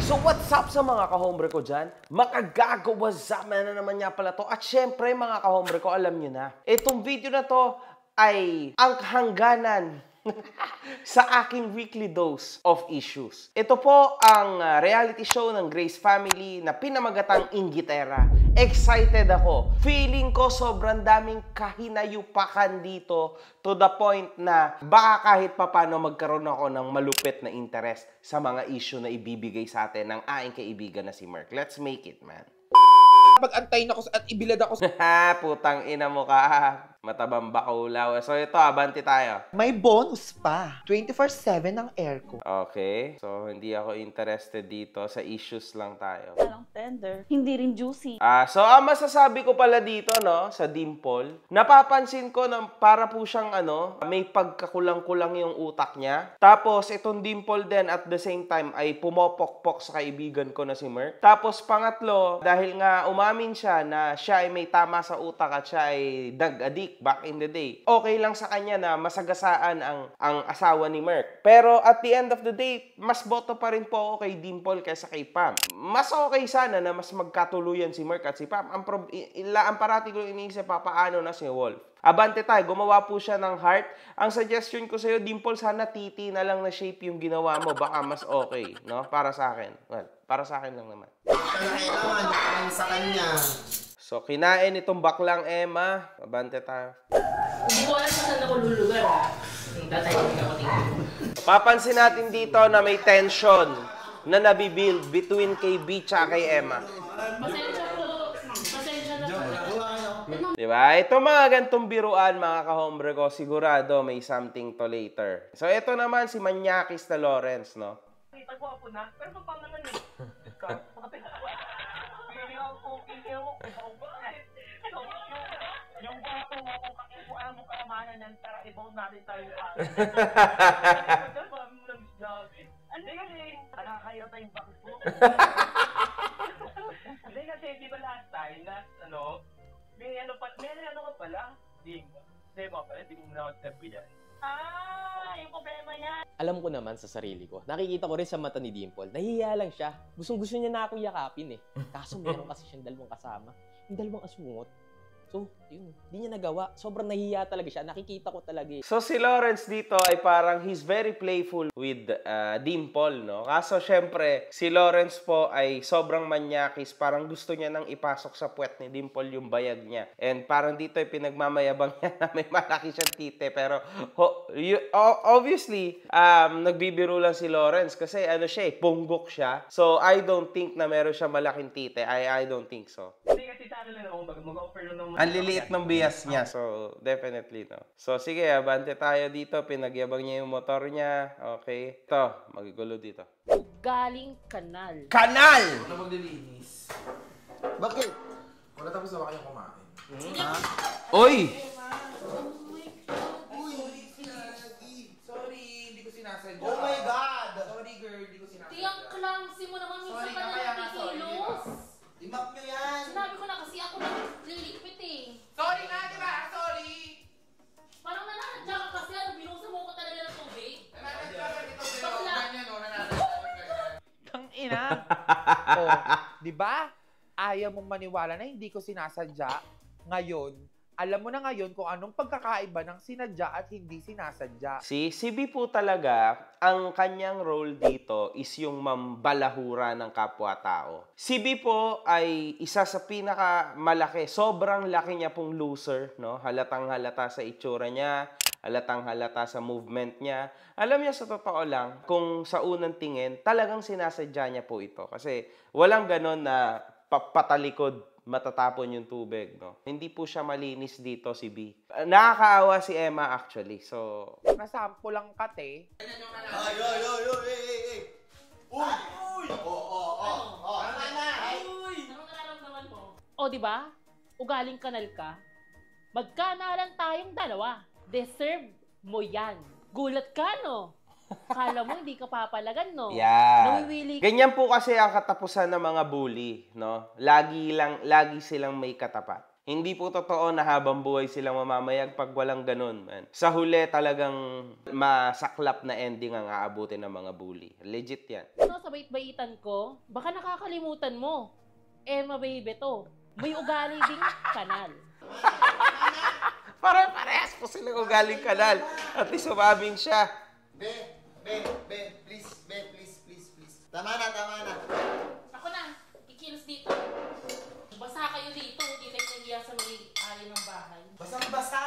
So what's up sa mga kahombre ko dyan? Makagago, what's up? Na naman niya pala to. At syempre mga kahombre ko, alam nyo na. Itong video na to ay ang hangganan sa aking weekly dose of issues. Ito po ang reality show ng Grace Family na pinamagatang Inggitera. Excited ako. Feeling ko sobrang daming kahinayupakan dito to the point na baka kahit papano magkaroon ako ng malupit na interest sa mga issue na ibibigay sa atin ng aking kaibigan na si Merk. Let's make it, man. Pag-antayin ako at ibilad ako sa... Putang ina mo ka. Matabang bakulaw. So ito, abanti tayo. May bonus pa. 24/7 ang aircon. Okay. So hindi ako interested dito. Sa issues lang tayo. Parang tender. Hindi rin juicy. So ang masasabi ko pala dito, no, sa dimple, napapansin ko na para po siyang may pagkakulang-kulang yung utak niya. Tapos itong dimple din at the same time ay pumopokpok sa kaibigan ko na si Merk. Tapos pangatlo, dahil nga umamin siya na siya ay may tama sa utak at siya ay drug addict back in the day. Okay lang sa kanya na masagasaan ang asawa ni Merk. Pero at the end of the day, mas boto pa rin po ako kay Dimple kaysa kay Pam. Mas okay sana na mas magkatuluyan si Merk at si Pam. Ang parati ko iniisip paano na si Wolf. Abante tayo, gumawa po siya ng heart. Ang suggestion ko sa'yo, Dimple, sana titi na lang na shape yung ginawa mo. Baka mas okay, no? Para sa akin. Well, para sa akin lang naman. Kailangan sa kanya. So, kinain itong baklang Emma. Abante tayo. Hindi ko alam kung saan ako lulugar, ha? Tatahimik ako tingin. Papansin natin dito na may tension na nabibuild between kay B at kay Emma. Pasensya po. Pasensya na po. Diba? Ito mga gantong biruan, mga kahombre ko, sigurado may something to later. So, ito naman si Manyakis na Lawrence, no? Tagwapo na, pero paano naman eh? Yung bato mo, kung kakipuan mo kaamanan ng tara, ibaw natin tayo pa. Hindi kasi, nakakaya tayong bakit mo. Hindi kasi, di ba last time, may ano ka pala? Di mo pala, di mo na sabi yan. Yung problema niya. Alam ko naman sa sarili ko. Nakikita ko rin sa mata ni Dimple. Nahihiya lang siya. Gustong-gusto niya na ako yakapin eh. Kaso meron kasi siyang dalawang kasama. Yung dalawang asungot. So, yun. Hindi niya nagawa. Sobrang nahihiya talaga siya. Nakikita ko talaga eh. So, si Lawrence dito ay parang he's very playful with Dimple, no? Kaso, syempre, si Lawrence po ay sobrang manyakis. Parang gusto niya nang ipasok sa puwet ni Dimple yung bayag niya. And parang dito ay pinagmamayabang niya na may malaki siyang tite. Pero, obviously, nagbibiro lang si Lawrence kasi siya eh, punggok siya. So, I don't think na meron siya malaking tite. I don't think so. Hindi kasi sana lang ako, mag-offer lang naman. Ang liliit ng bias niya. So, definitely, no. So, sige, abante tayo dito. Pinagyabang niya yung motor niya. Okay. Ito, magigulo dito. Galing kanal. Kanal! Ano maglilinis? Bakit? Wala tapos na ba kayong kumain? Oy! Sorry, hindi ko sinasadya. Oh my God! Sorry girl, hindi ko sinasadya. Tiyang clumsy mo naman minsan ka na nakikilos. Imap nyo yan! Sinabi ko na kasi ako nalilipit eh. Sorry nga, di ba? Sorry! Parang nananadya ka kasi, binusa mo ko talaga ng tubig. Nananadya ka dito, pero Bakla. ganyan o, nananadya ka ganyan. Ang ina. Oh, di ba? Ayaw mong maniwala na hindi ko sinasadya. Ngayon, alam mo na ngayon kung anong pagkakaiba ng sinadya at hindi sinasadya. Si B po talaga, ang kanyang role dito is yung mambalahura ng kapwa-tao. Si B po ay isa sa pinakamalaki, sobrang laki niya pong loser, no? Halatang halata sa itsura niya, halatang halata sa movement niya. Alam niya sa totoo lang, kung sa unang tingin, talagang sinasadya niya po ito. Kasi walang ganon na patalikod matatapon yung tubig, no? Hindi po siya malinis dito si B. Nakakaawa si Emma actually. So, Nasampo lang kate. Ay! Uy! Tama na! Anong nararamdaman mo? O, di ba? Ugaling kanal ka. Magkanalan tayong dalawa. Deserve mo yan. Gulat ka, no? Kala mo hindi ka papalagan, no? yeah. Nawiwili. Ganyan po kasi ang katapusan ng mga bully, no? Lagi silang may katapat. Hindi po totoo na habang buhay silang mamamayag pag walang ganun, man. Sa huli, talagang masaklap na ending ang aabutin ng mga bully. Legit yan. Ano, sa bait-baitan ko, baka nakakalimutan mo. Emma baby to. May ugali ding kanal. Parehas po silang ugaling kanal. At least umabing siya. Be, please. Tama na. Ako na, ikilos dito. Basa kayo dito, hindi kayo nahiya sa may alin ng bahay. Basang-basa!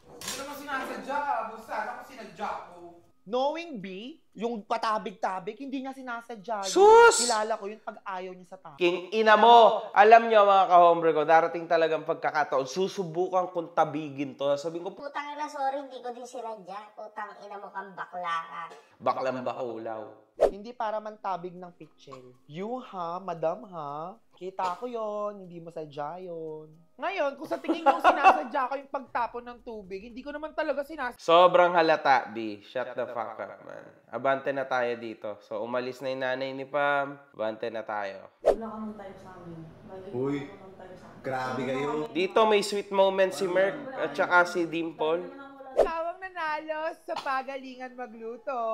Hindi naman sinasadya. Basta, ako sinadya ko. Knowing B, yung patabig-tabig, hindi niya sinasadya. Sus! Kilala ko yun pag ayaw niya sa tao. King ina mo, alam nyo mga ka-hombre ko, darating talagang pagkakataon, susubukan kong tabigin to. Sabihin ko, Putang ina, sorry, hindi ko din sinadya. Putang ina mo kang bakla ka. baklang bakulaw. Hindi para mantabig ng pitchel. You ha, madam ha, kita ko yon, hindi mo sadya yon. Ngayon, kung sa tingin nyo sinasadya ko yung pagtapon ng tubig, hindi ko naman talaga sinasadya. Sobrang halata, B. Shut the fuck up, man. Abante na tayo dito. So, umalis na yung nanay ni Pam. Abante na tayo. Wala ka nang tayo sa amin. Uy, grabe kayo. Dito may sweet moment si Merc at saka si Dimple. Tawang nanalo sa pagalingan magluto.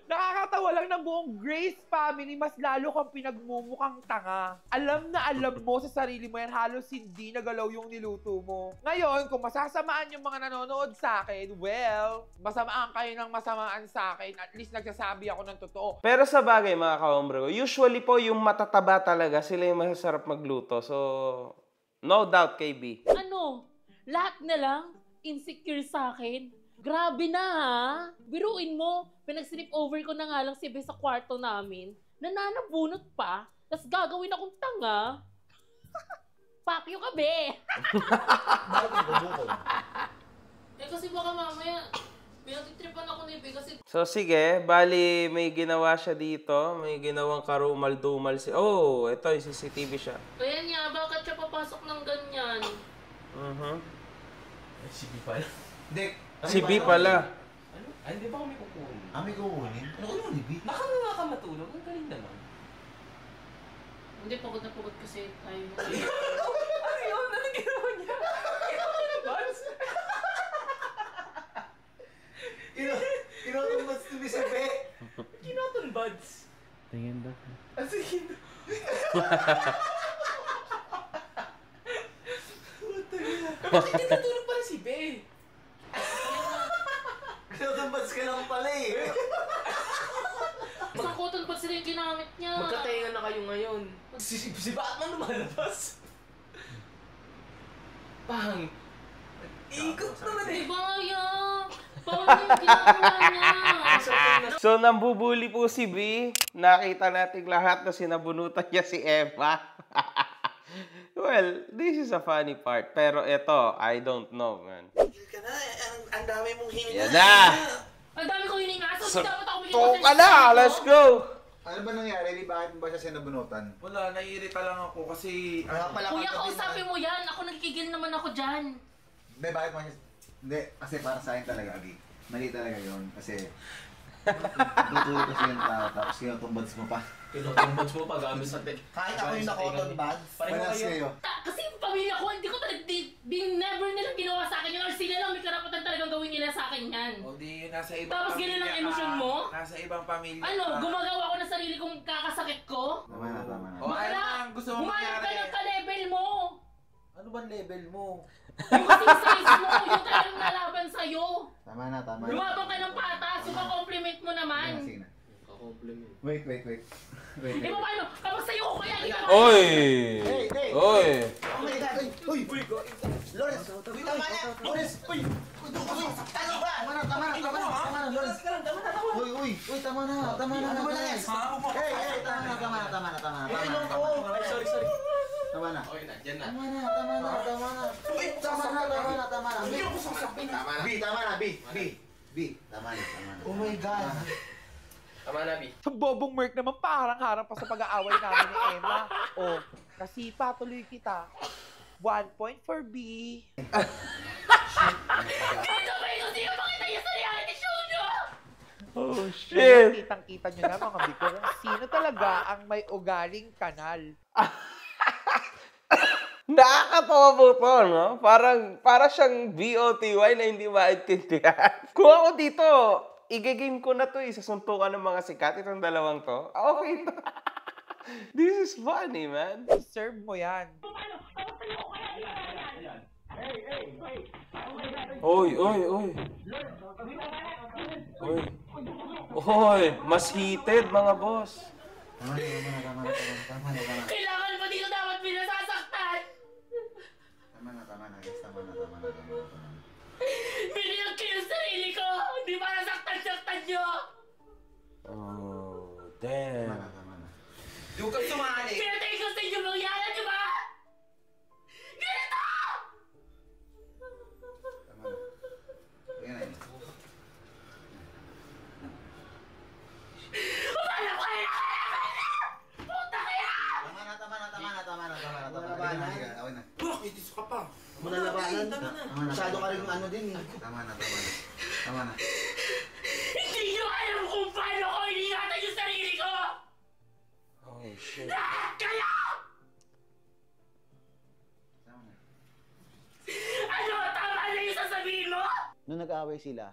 Nakakatawa lang ng buong Grace family, mas lalo kang pinagmumukhang tanga. Alam na alam mo sa sarili mo yan, halos hindi nagalaw yung niluto mo. Ngayon, kung masasamaan yung mga nanonood sa akin, well, masamaan kayo ng masamaan sa akin, at least nagsasabi ako ng totoo. Pero sa bagay mga ka-hombre ko, usually po yung matataba talaga, sila yung masasarap magluto. So, no doubt kay B. Ano? Lahat na lang? Insecure sa akin? Grabe na ha? Biruin mo, pinag-sleep over ko na nga lang si Bes sa kwarto namin. Nananabunot pa, tas gagawin akong tanga. Pakyo ka, Be! Bakit nagubukod? Eh kasi baka mamaya, pinatitripan ako ni Be kasi So, sige. Bali, may ginawa siya dito. May ginawang karumal-dumal si... Oh, ito yung CCTV siya. kaya niya, bakit siya papasok ng ganyan? Si B pala. Hindi. Si B pala. Ano? Ay, hindi ba kami kukunin? Ami ko kunin. Ano ko naman, Ibi? Nakakanga ka matulog. Ang galing naman. Hindi, pagod na pagod kasi tayo. Ano yun? Ano ginawa niya? Kinotong mas to si Be. Kinotong buds. Tingin daw. Sige. Bakit hindi natulog pala si Be? Kinotong mas ka lang pala eh. Isang cotton buds sila yung ginamit niya. Magkatenga na kayo ngayon. Si Batman lumalabas. Pang! Ikot naman eh! Di ba kaya? Bawal na yung ginagawa niya. So, nambubuli po si B. Nakita nating lahat na sinabunutan niya si Eva. Well, this is a funny part. Pero ito, I don't know, man. Ka na, ang dami mong hininga. Yan na! Ang dami ko hininga. So, dapat ako bigyan To ka na! Let's go! Ano ba nangyari? Bakit mo ba siya sinabunutan? Wala, naiirita lang ako kasi... Kuya, kausapin mo yan. Ako nagkigil naman ako dyan. Hindi, bakit mo siya... Hindi, kasi para sa akin talaga, Agi. Mali talaga yun. Kasi... tutulog kasi yung tao, tapos kinotong buds mo pa. Kinotong buds mo pag gamit sa Kahit ako yung nakoton buds, Pareho panas kayo. kayo. Kasi yung pamilya ko, hindi ko talaga, never nilang ginawa sa akin yun. Or sila lang may karapatan talagang gawin nila sa akin yan. O di, nasa ibang Tapos ganun ang emosyon mo? Nasa ibang pamilya Ano, gumagawa ko ng sarili kong kakasakit ko? Tama na, tama na. O ano ang gusto mo Humanap ka mangyari? ng ka-level mo! Ano ba level mo? Yung kasing size mo, yung talagang nalaban sa'yo. Tama na, tama na. Lumabang ka ng patas, yung compliment mo naman. Sige na. Compliment. Wait. Di ba paano? Kapag sa'yo ko kaya ikaw. Oy! Hey! Oy! Oh my God! Uy! Lawrence! Uy, tama na! Lawrence! Uy! Tama ba? Tama na, Lawrence! Uy, tama na! Lawrence! Hey! Tama na. Sorry. Tama na. Okay na, dyan na. Tama na. Uy, tama na. B, tama na. B. Tama na. Oh my God. Tama na, B. Bobong Merc naman parang harang pa sa pag-aaway namin ni Emma. O, kasi patuloy kita. 1 point for B. Ano ba yung hindi ko makita yung sa reality show nyo? Oh, Ngayon, shit! kitang-kita nyo na mga biko. Sino talaga ang may ugaling kanal? Nakakatawa po to, no? Para siyang BOTY na hindi maintindihan. Kung ako dito, igigame ko na to sasuntukan ng mga sikat, itong dalawang to. Okay to. This is funny, man. Serve mo yan. Oy. Oy, mas heated, mga boss. Tama na. Kailangan mo dito dapat pinasasaktan! Tama na, guys. Tama na. Biniyag ko yung sarili ko! Hindi para saktan-saktan nyo! Oh, damn. Tama na. Doon ka sumali. Pinatay ko sa inyo mangyari, di ba? Ganito! Tama na. Yan na yun. Paano ko kaya? Puta kaya! Tama na. Awin na. Itis ka pa. Malalabanan. Masyado ka rin ano din. Tama na. Hindi nyo alam kung paano ko iningatan yung sarili ko! Oh, shit. Lahat kayo! Tama na. Ano? Tama na yung sasabihin mo? Nung nag-aaway sila,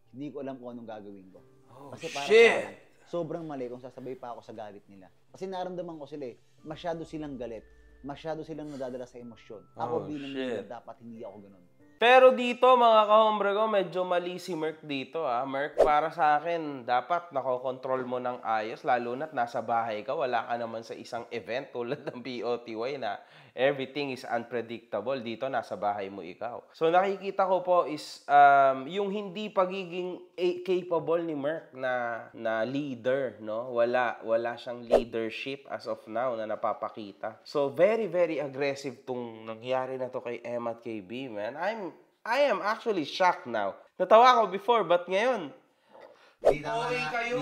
hindi ko alam kung anong gagawin ko. Oh, Kasi para shit. sa akin, sobrang mali kung sasabay pa ako sa galit nila. Kasi naramdaman ko sila masyado silang galit. Masyado silang nadadala sa emosyon. Ako Oh, bilang shit. leader, dapat hindi ako ganun. Pero dito, mga kahombre ko, medyo mali si Merc dito, ah. Merc, para sa akin, dapat nakokontrol mo ng ayos, lalo na't nasa bahay ka, wala ka naman sa isang event tulad ng BOTY na everything is unpredictable. Dito, nasa bahay mo ikaw. So, nakikita ko po is yung hindi pagiging capable ni Merc na leader, no? Wala siyang leadership as of now na napapakita. So, very, very aggressive tong nangyari na to kay Emma at kay B, man. I am actually shocked now. Natawa ako before, but ngayon, B, tama Okay na. kayo?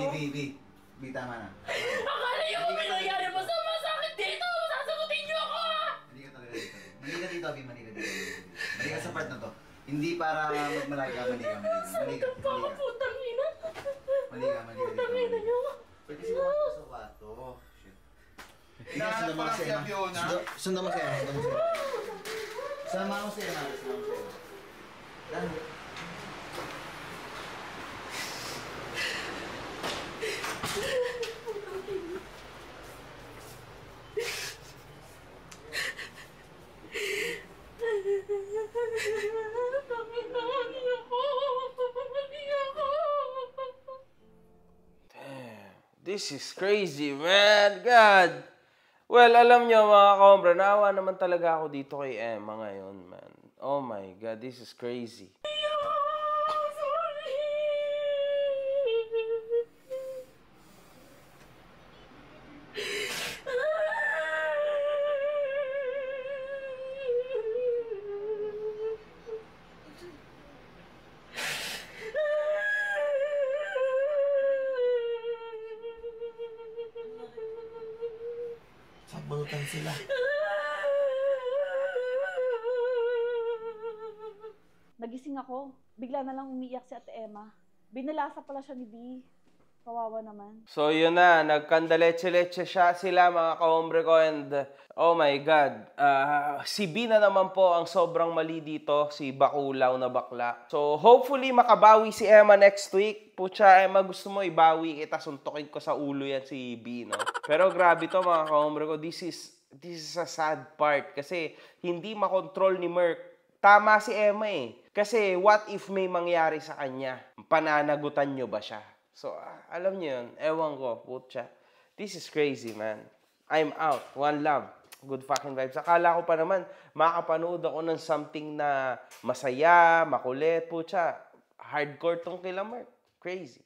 B, tama na. Akala nyo kung may nangyari masama sa akin dito! Sasagutin nyo ako! Mali ka talaga dito. Mali ka dito, B. Mali ka sa part na to. Hindi para magmalaki ka, mali ka. Putang ina! Mali ka Putang ina dito. nyo! Pwede sila makita sa kwarto. Shit. Hinahanap ko lang si Abiona. Sundan mo si Emma. Sama mo si Emma. Dahil. this is crazy, man. God. Well, alam nyo, mga kahombre, naawa naman talaga ako dito kay Emma ngayon, man. Oh my God, this is crazy. Sabunutan sila. Nagising ako. Bigla na lang umiiyak si Ate Emma. Binalasa pala siya ni B. Kawawa naman. So, yun na. Nagkandaletse-letse sila, mga kahombre ko. And, oh my God. Si B na naman po ang sobrang mali dito. Si Bakulaw na bakla. So, hopefully, makabawi si Emma next week. Pucha, Emma, gusto mo ibawi kita. Suntukin ko sa ulo yan si B, no? Pero grabe to, mga kahombre ko. This is a sad part. Kasi, hindi makontrol ni Merc. Tama si Emma eh. Kasi, what if may mangyari sa kanya? Pananagutan nyo ba siya? So, alam niyo yun. Ewan ko, putya. This is crazy, man. I'm out. One love. Good fucking vibes. Akala ko pa naman, makapanood ako ng something na masaya, makulit, putya. Hardcore tong kila Mark. Crazy.